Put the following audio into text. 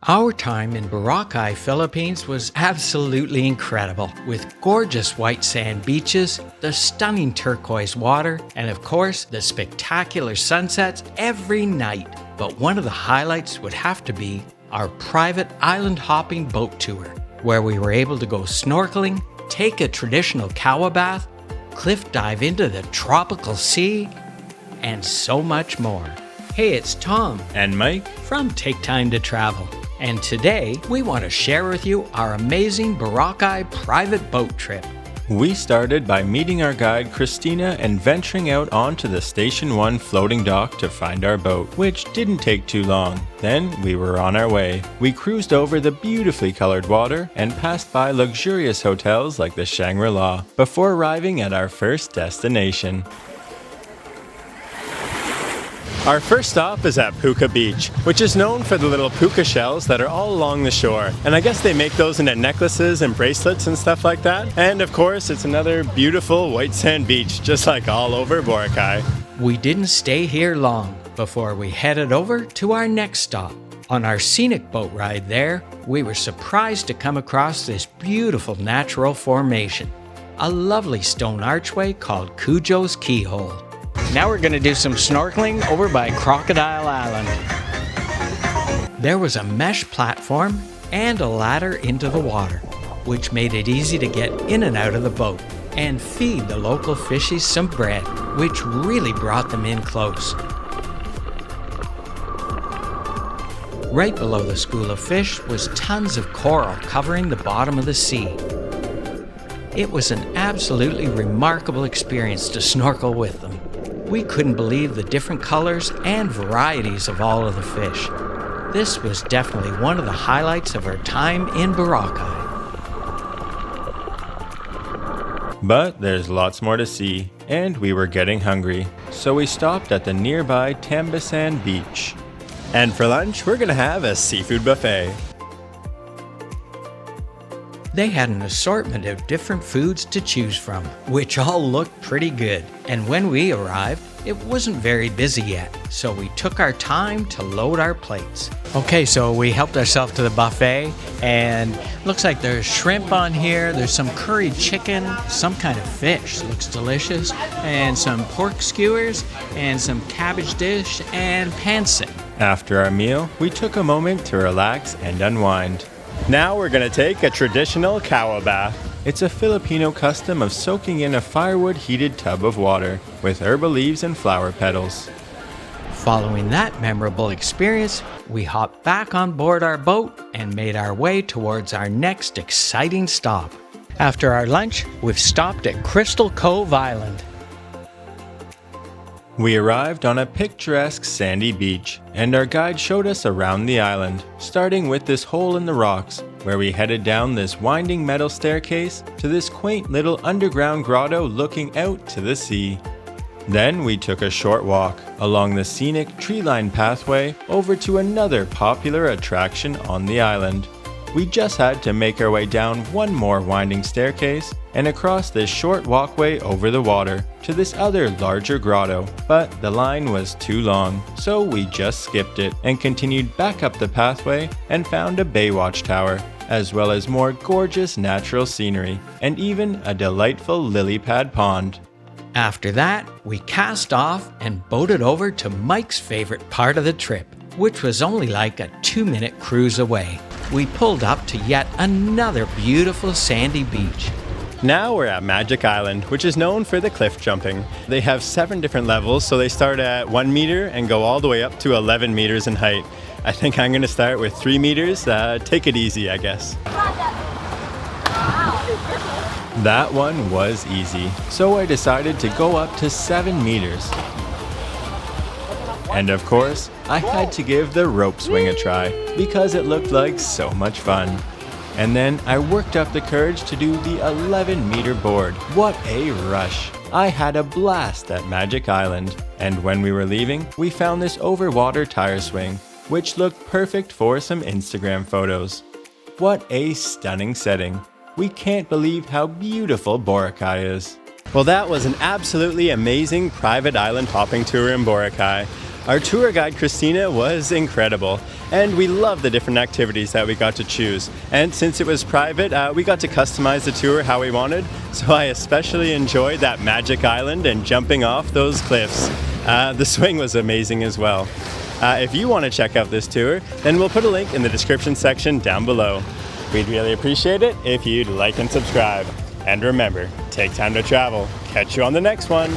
Our time in Boracay, Philippines was absolutely incredible, with gorgeous white sand beaches, the stunning turquoise water, and of course, the spectacular sunsets every night. But one of the highlights would have to be our private island hopping boat tour, where we were able to go snorkeling, take a traditional kawa bath, cliff dive into the tropical sea, and so much more. Hey, it's Tom and Mike from Take Time to Travel. And today, we want to share with you our amazing Boracay private boat trip. We started by meeting our guide Christina and venturing out onto the Station 1 floating dock to find our boat, which didn't take too long. Then we were on our way. We cruised over the beautifully colored water and passed by luxurious hotels like the Shangri-La before arriving at our first destination. Our first stop is at Puka Beach, which is known for the little puka shells that are all along the shore. And I guess they make those into necklaces and bracelets and stuff like that. And of course, it's another beautiful white sand beach, just like all over Boracay. We didn't stay here long before we headed over to our next stop. On our scenic boat ride there, we were surprised to come across this beautiful natural formation, a lovely stone archway called Cujo's Keyhole. Now we're going to do some snorkeling over by Crocodile Island. There was a mesh platform and a ladder into the water, which made it easy to get in and out of the boat and feed the local fishies some bread, which really brought them in close. Right below the school of fish was tons of coral covering the bottom of the sea. It was an absolutely remarkable experience to snorkel with them. We couldn't believe the different colors and varieties of all of the fish. This was definitely one of the highlights of our time in Boracay. But there's lots more to see, and we were getting hungry, so we stopped at the nearby Tambasan beach. And for lunch, we're gonna have a seafood buffet. They had an assortment of different foods to choose from, which all looked pretty good. And when we arrived, it wasn't very busy yet, so we took our time to load our plates. Okay, so we helped ourselves to the buffet, and looks like there's shrimp on here, there's some curried chicken, some kind of fish, looks delicious, and some pork skewers, and some cabbage dish, and pancit. After our meal, we took a moment to relax and unwind. Now we're gonna take a traditional kawa bath. It's a Filipino custom of soaking in a firewood heated tub of water with herbal leaves and flower petals. Following that memorable experience, we hopped back on board our boat and made our way towards our next exciting stop. After our lunch, we've stopped at Crystal Cove Island. We arrived on a picturesque sandy beach, and our guide showed us around the island, starting with this hole in the rocks, where we headed down this winding metal staircase to this quaint little underground grotto looking out to the sea. Then we took a short walk along the scenic tree-lined pathway over to another popular attraction on the island. We just had to make our way down one more winding staircase and across this short walkway over the water to this other larger grotto, but the line was too long, so we just skipped it and continued back up the pathway and found a baywatch tower, as well as more gorgeous natural scenery and even a delightful lily pad pond. After that, we cast off and boated over to Mike's favorite part of the trip, which was only like a 2-minute cruise away. We pulled up to yet another beautiful sandy beach. Now we're at Magic Island, which is known for the cliff jumping. They have 7 different levels, so they start at 1 meter and go all the way up to 11 meters in height. I think I'm gonna start with 3 meters. Take it easy, I guess. That one was easy, so I decided to go up to 7 meters. And of course, I had to give the rope swing a try because it looked like so much fun. And then I worked up the courage to do the 11-meter board. What a rush! I had a blast at Magic Island. And when we were leaving, we found this overwater tire swing, which looked perfect for some Instagram photos. What a stunning setting. We can't believe how beautiful Boracay is. Well, that was an absolutely amazing private island hopping tour in Boracay. Our tour guide Christina was incredible, and we loved the different activities that we got to choose. And since it was private, we got to customize the tour how we wanted, so I especially enjoyed that magic island and jumping off those cliffs. The swing was amazing as well. If you want to check out this tour, then we'll put a link in the description section down below. We'd really appreciate it if you'd like and subscribe. And remember, take time to travel. Catch you on the next one.